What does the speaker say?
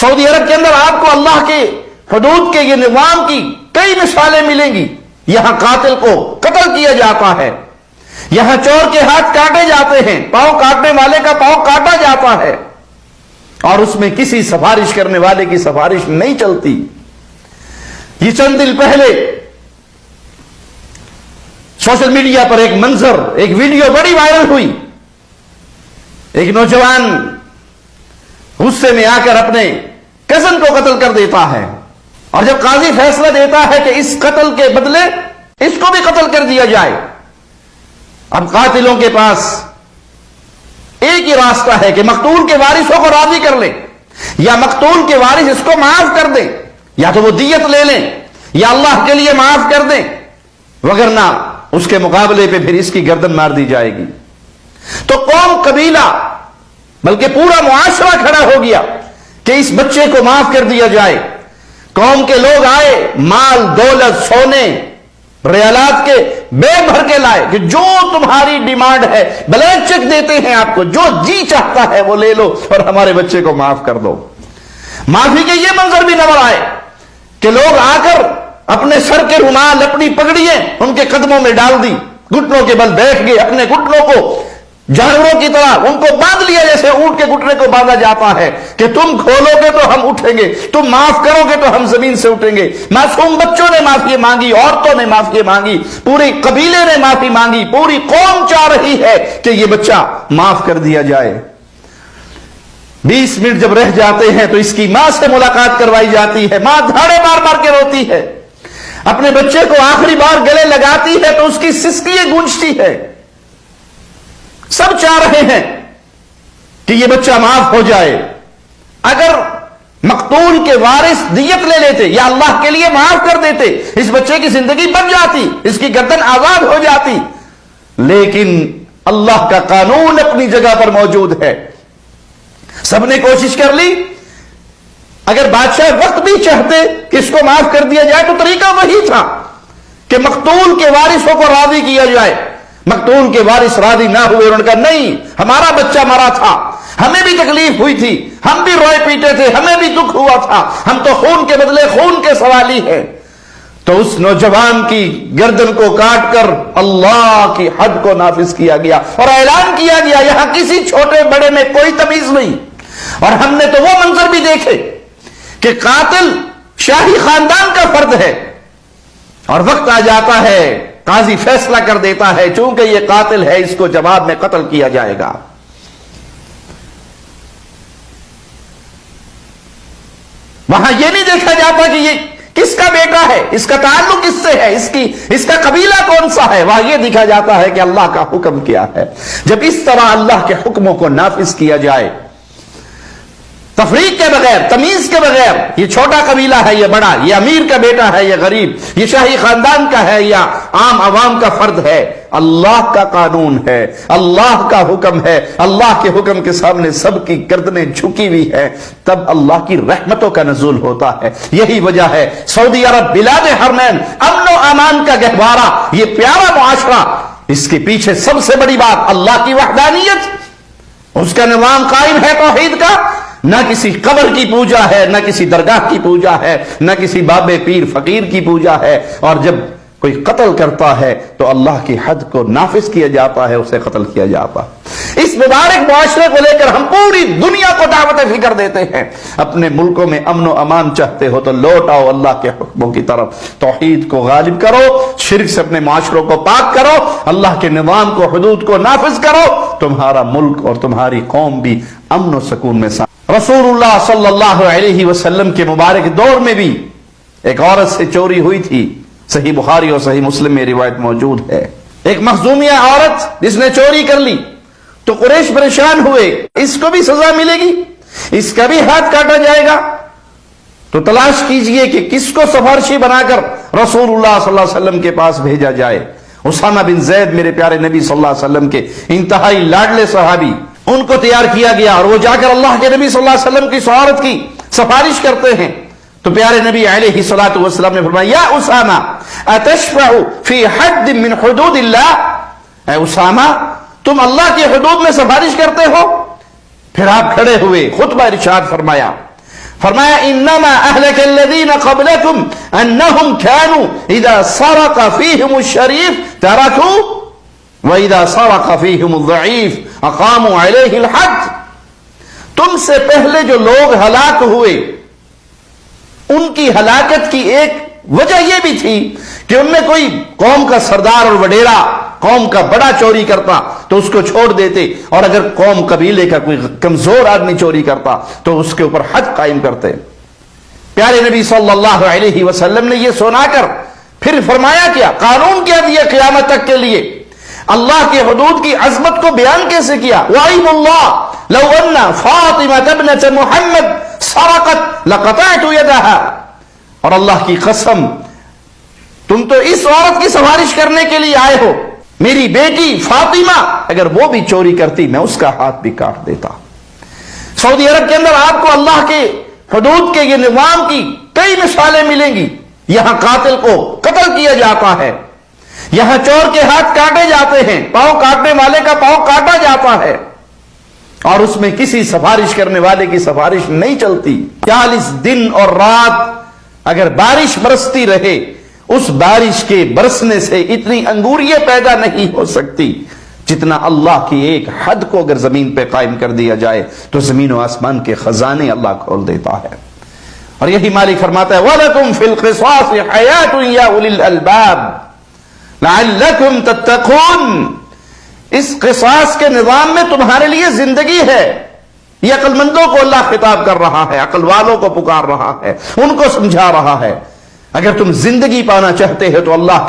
سعودی عرب کے اندر آپ کو اللہ کے حدود کے یہ نظام کی کئی مثالیں ملیں گی. یہاں قاتل کو قتل کیا جاتا ہے, یہاں چور کے ہاتھ کاٹے جاتے ہیں, پاؤں کاٹنے والے کا پاؤں کاٹا جاتا ہے, اور اس میں کسی سفارش کرنے والے کی سفارش نہیں چلتی. یہ چند دن پہلے سوشل میڈیا پر ایک منظر, ایک ویڈیو بڑی وائرل ہوئی. ایک نوجوان غصے میں آ کر اپنے کزن کو قتل کر دیتا ہے, اور جب قاضی فیصلہ دیتا ہے کہ اس قتل کے بدلے اس کو بھی قتل کر دیا جائے, اب قاتلوں کے پاس ایک ہی راستہ ہے کہ مقتول کے وارثوں کو راضی کر لیں, یا مقتول کے وارث اس کو معاف کر دیں, یا تو وہ دیت لے لیں یا اللہ کے لیے معاف کر دیں, وگرنہ اس کے مقابلے پہ پھر اس کی گردن مار دی جائے گی. تو قوم, قبیلہ, بلکہ پورا معاشرہ کھڑا ہو گیا کہ اس بچے کو معاف کر دیا جائے. قوم کے لوگ آئے, مال دولت سونے ریالات کے بیگ بھر کے لائے کہ جو تمہاری ڈیمانڈ ہے بلینک چیک دیتے ہیں آپ کو, جو جی چاہتا ہے وہ لے لو اور ہمارے بچے کو معاف کر دو. معافی کے یہ منظر بھی نظر آئے کہ لوگ آ کر اپنے سر کے رومال, اپنی پگڑیاں ان کے قدموں میں ڈال دی, گھٹنوں کے بل بیٹھ گئے, اپنے گھٹنوں کو جانوروں کی طرح ان کو باندھ لیا جیسے اونٹ کے گھٹنے کو باندھا جاتا ہے کہ تم کھولو گے تو ہم اٹھیں گے, تم معاف کرو گے تو ہم زمین سے اٹھیں گے. معصوم بچوں نے معافی مانگی, عورتوں نے معافی مانگی, پوری قبیلے نے معافی مانگی, پوری قوم چاہ رہی ہے کہ یہ بچہ معاف کر دیا جائے. 20 منٹ جب رہ جاتے ہیں تو اس کی ماں سے ملاقات کروائی جاتی ہے. ماں دھاڑے مار مار کے روتی ہے, اپنے بچے کو آخری بار گلے لگاتی ہے تو اس کی سسکیاں گونجتی ہے. سب چاہ رہے ہیں کہ یہ بچہ معاف ہو جائے. اگر مقتول کے وارث دیت لے لیتے یا اللہ کے لیے معاف کر دیتے, اس بچے کی زندگی بن جاتی, اس کی گردن آزاد ہو جاتی. لیکن اللہ کا قانون اپنی جگہ پر موجود ہے. سب نے کوشش کر لی. اگر بادشاہ وقت بھی چاہتے کہ اس کو معاف کر دیا جائے تو طریقہ وہی تھا کہ مقتول کے وارثوں کو راضی کیا جائے. مقتول کے وارث راضی نہ ہوئے, انہوں نے کہا نہیں, ہمارا بچہ مرا تھا, ہمیں بھی تکلیف ہوئی تھی, ہم بھی روئے پیٹے تھے, ہمیں بھی دکھ ہوا تھا, ہم تو خون کے بدلے خون کے سوالی ہیں. تو اس نوجوان کی گردن کو کاٹ کر اللہ کی حد کو نافذ کیا گیا اور اعلان کیا گیا یہاں کسی چھوٹے بڑے میں کوئی تمیز نہیں. اور ہم نے تو وہ منظر بھی دیکھے کہ قاتل شاہی خاندان کا فرد ہے, اور وقت آ جاتا ہے قاضی فیصلہ کر دیتا ہے چونکہ یہ قاتل ہے اس کو جواب میں قتل کیا جائے گا. وہاں یہ نہیں دیکھا جاتا کہ یہ کس کا بیٹا ہے, اس کا تعلق کس سے ہے, اس کا قبیلہ کون سا ہے. وہاں یہ دیکھا جاتا ہے کہ اللہ کا حکم کیا ہے. جب اس طرح اللہ کے حکموں کو نافذ کیا جائے تفریق کے بغیر, تمیز کے بغیر, یہ چھوٹا قبیلہ ہے یہ بڑا, یہ امیر کا بیٹا ہے یہ غریب, یہ شاہی خاندان کا ہے یا عام عوام کا فرد ہے, اللہ کا قانون ہے, اللہ کا حکم ہے. اللہ کے حکم کے سامنے سب کی گردنیں جھکی ہوئی ہے, تب اللہ کی رحمتوں کا نزول ہوتا ہے. یہی وجہ ہے سعودی عرب بلاد حرمین, امن و امان کا گہوارہ, یہ پیارا معاشرہ, اس کے پیچھے سب سے بڑی بات اللہ کی وحدانیت, اس کا نظام قائم ہے توحید کا. نہ کسی قبر کی پوجا ہے, نہ کسی درگاہ کی پوجا ہے, نہ کسی بابے پیر فقیر کی پوجا ہے. اور جب کوئی قتل کرتا ہے تو اللہ کی حد کو نافذ کیا جاتا ہے, اسے قتل کیا جاتا. اس مبارک معاشرے کو لے کر ہم پوری دنیا کو دعوت فکر دیتے ہیں. اپنے ملکوں میں امن و امان چاہتے ہو تو لوٹ آؤ اللہ کے حکموں کی طرف, توحید کو غالب کرو, شرک سے اپنے معاشروں کو پاک کرو, اللہ کے نظام کو, حدود کو نافذ کرو, تمہارا ملک اور تمہاری قوم بھی امن و سکون میں سا. رسول اللہ صلی اللہ علیہ وسلم کے مبارک دور میں بھی ایک عورت سے چوری ہوئی تھی. صحیح بخاری اور صحیح مسلم میں روایت موجود ہے. ایک مخزومیہ عورت جس نے چوری کر لی تو قریش پریشان ہوئے, اس کو بھی سزا ملے گی, اس کا بھی ہاتھ کاٹا جائے گا. تو تلاش کیجئے کہ کس کو سفارشی بنا کر رسول اللہ صلی اللہ علیہ وسلم کے پاس بھیجا جائے. اسامہ بن زید میرے پیارے نبی صلی اللہ علیہ وسلم کے انتہائی لاڈلے صحابی, ان کو تیار کیا گیا اور وہ جا کر اللہ کے نبی صلی اللہ علیہ وسلم کی سعادت کی سفارش کرتے ہیں. تو پیارے نبی علیہ الصلوۃ والسلام نے فرمایا یا اسامہ اتشفع فی حد من حدود اللہ, اے اسامہ تم اللہ کی حدود میں سفارش کرتے ہو. پھر آپ کھڑے ہوئے, خطبہ ارشاد فرمایا فرمایا انما اہلک الذین قبلکم انہم کانوا اذا سرق فیہم الشریف ترکوا واذا سرق فیہم الضعیف اقاموا علیہ الحد. تم سے پہلے جو لوگ ہلاک ہوئے ان کی ہلاکت کی ایک وجہ یہ بھی تھی کہ ان میں کوئی قوم کا سردار اور وڈیرا قوم کا بڑا چوری کرتا تو اس کو چھوڑ دیتے، اور اگر قوم قبیلے کا کوئی کمزور آدمی چوری کرتا تو اس کے اوپر حد قائم کرتے. پیارے نبی صلی اللہ علیہ وسلم نے یہ سنا کر پھر فرمایا کیا، قانون کیا دیا قیامت تک کے لیے، اللہ کے حدود کی عظمت کو بیان کیسے کیا. وَأَيْمُ اللَّهِ لَوْ أَنَّ فَاطِمَةَ ابْنَةَ مُحَمَّدٍ سَرَقَتْ لَقَطَعْتُ يَدَهَا. اور اللہ کی قسم تم تو اس عورت کی سفارش کرنے کے لیے آئے ہو، میری بیٹی فاطمہ اگر وہ بھی چوری کرتی میں اس کا ہاتھ بھی کاٹ دیتا. سعودی عرب کے اندر آپ کو اللہ کے حدود کے یہ نظام کی کئی مثالیں ملیں گی. یہاں قاتل کو قتل کیا جاتا ہے، یہاں چور کے ہاتھ کاٹے جاتے ہیں، پاؤں کاٹنے والے کا پاؤں کاٹا جاتا ہے، اور اس میں کسی سفارش کرنے والے کی سفارش نہیں چلتی. 40 دن اور رات اگر بارش برستی رہے، اس بارش کے برسنے سے اتنی انگوریاں پیدا نہیں ہو سکتی جتنا اللہ کی ایک حد کو اگر زمین پہ قائم کر دیا جائے تو زمین و آسمان کے خزانے اللہ کھول دیتا ہے. اور یہی مالک فرماتا ہے وَلَكُمْ فِي الْقِصَاصِ حَيَاةٌ يَا أُولِي الْأَلْبَابِ لَعَلَّكُمْ تَتَّقُونَ. اس قصاص کے نظام میں تمہارے لیے زندگی ہے. یہ عقل مندوں کو اللہ خطاب کر رہا ہے، عقل والوں کو پکار رہا ہے، ان کو سمجھا رہا ہے. اگر تم زندگی پانا چاہتے ہو تو اللہ